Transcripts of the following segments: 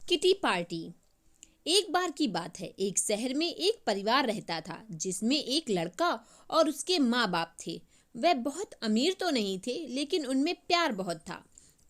Kitty party. एक बार की बात है, एक शहर में एक परिवार रहता था जिसमें एक लड़का और उसके माँ बाप थे। वह बहुत अमीर तो नहीं थे, लेकिन उनमें प्यार बहुत था।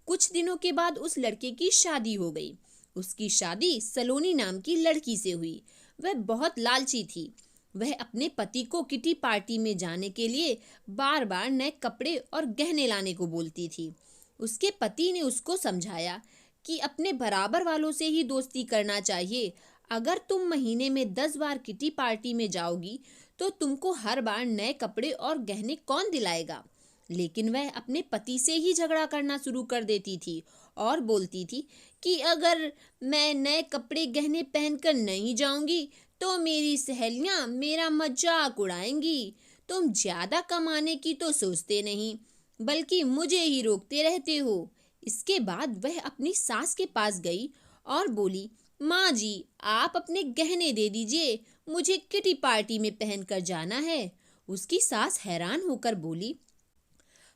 कुछ दिनों के बाद उस लड़के की शादी हो गई। उसकी शादी सलोनी नाम की लड़की से हुई। वह बहुत लालची थी। वह अपने पति को किटी पार्टी में जाने के लिए बार बार नए कपड़े और गहने लाने को बोलती थी। उसके पति ने उसको समझाया कि अपने बराबर वालों से ही दोस्ती करना चाहिए। अगर तुम महीने में 10 बार किटी पार्टी में जाओगी तो तुमको हर बार नए कपड़े और गहने कौन दिलाएगा। लेकिन वह अपने पति से ही झगड़ा करना शुरू कर देती थी और बोलती थी कि अगर मैं नए कपड़े गहने पहनकर नहीं जाऊंगी तो मेरी सहेलियां मेरा मजाक उड़ाएंगी। तुम ज्यादा कमाने की तो सोचते नहीं, बल्कि मुझे ही रोकते रहते हो। इसके बाद वह अपनी सास के पास गई और बोली, माँ जी, आप अपने गहने दे दीजिए, मुझे किटी पार्टी में पहनकर जाना है। उसकी सास हैरान होकर बोली,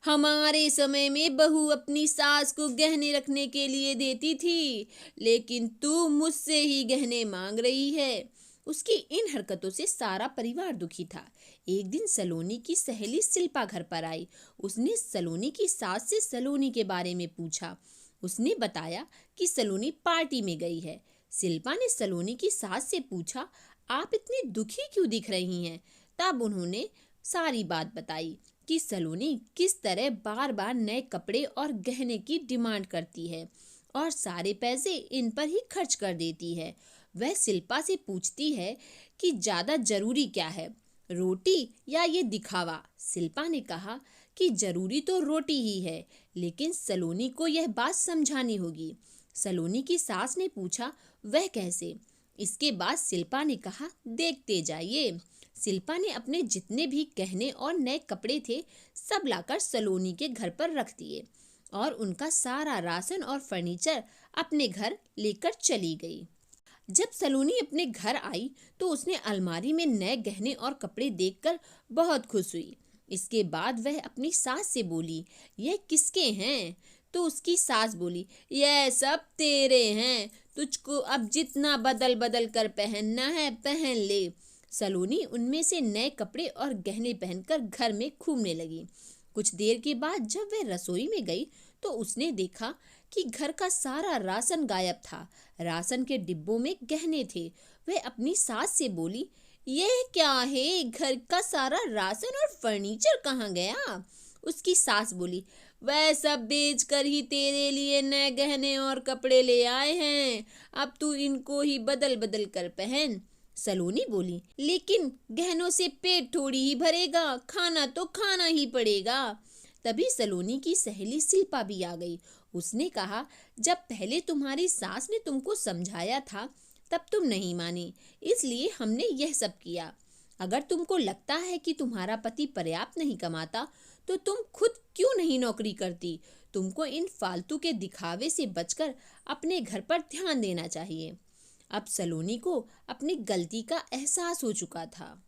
हमारे समय में बहू अपनी सास को गहने रखने के लिए देती थी, लेकिन तू मुझसे ही गहने मांग रही है। उसकी इन हरकतों से सारा परिवार दुखी था। एक दिन सलोनी की सहेली शिल्पा घर पर आई। उसने सलोनी की सास से सलोनी के बारे में पूछा। उसने बताया कि सलोनी पार्टी में गई है। शिल्पा ने सलोनी की सास से पूछा, आप इतनी दुखी क्यों दिख रही हैं? तब उन्होंने सारी बात बताई कि सलोनी किस तरह बार बार नए कपड़े और गहने की डिमांड करती है और सारे पैसे इन पर ही खर्च कर देती है। वह शिल्पा से पूछती है कि ज़्यादा जरूरी क्या है, रोटी या ये दिखावा। शिल्पा ने कहा कि जरूरी तो रोटी ही है, लेकिन सलोनी को यह बात समझानी होगी। सलोनी की सास ने पूछा, वह कैसे? इसके बाद शिल्पा ने कहा, देखते जाइए। शिल्पा ने अपने जितने भी गहने और नए कपड़े थे सब लाकर सलोनी के घर पर रख दिए और उनका सारा राशन और फर्नीचर अपने घर लेकर चली गई। जब सलोनी अपने घर आई तो उसने अलमारी में नए गहने और कपड़े देखकर बहुत खुश हुई। इसके बाद वह अपनी सास से बोली, यह किसके हैं? तो उसकी सास बोली, यह सब तेरे हैं, तुझको अब जितना बदल बदल कर पहनना है पहन ले। सलोनी उनमें से नए कपड़े और गहने पहनकर घर में घूमने लगी। कुछ देर के बाद जब वह रसोई में गई तो उसने देखा कि घर का सारा राशन गायब था। राशन के डिब्बों में गहने थे। वह अपनी सास से बोली, यह क्या है? घर का सारा राशन और फर्नीचर कहाँ गया? उसकी सास बोली, वह सब बेच कर ही तेरे लिए नए गहने और कपड़े ले आए हैं, अब तू इनको ही बदल बदल कर पहन। सलोनी बोली, लेकिन गहनों से पेट थोड़ी ही भरेगा, खाना तो खाना ही पड़ेगा। तभी सलोनी की सहेली शिल्पा भी आ गई। उसने कहा, जब पहले तुम्हारी सास ने तुमको समझाया था तब तुम नहीं मानी, इसलिए हमने यह सब किया। अगर तुमको लगता है कि तुम्हारा पति पर्याप्त नहीं कमाता तो तुम खुद क्यों नहीं नौकरी करती? तुमको इन फालतू के दिखावे से बचकर अपने घर पर ध्यान देना चाहिए। अब सलोनी को अपनी गलती का एहसास हो चुका था।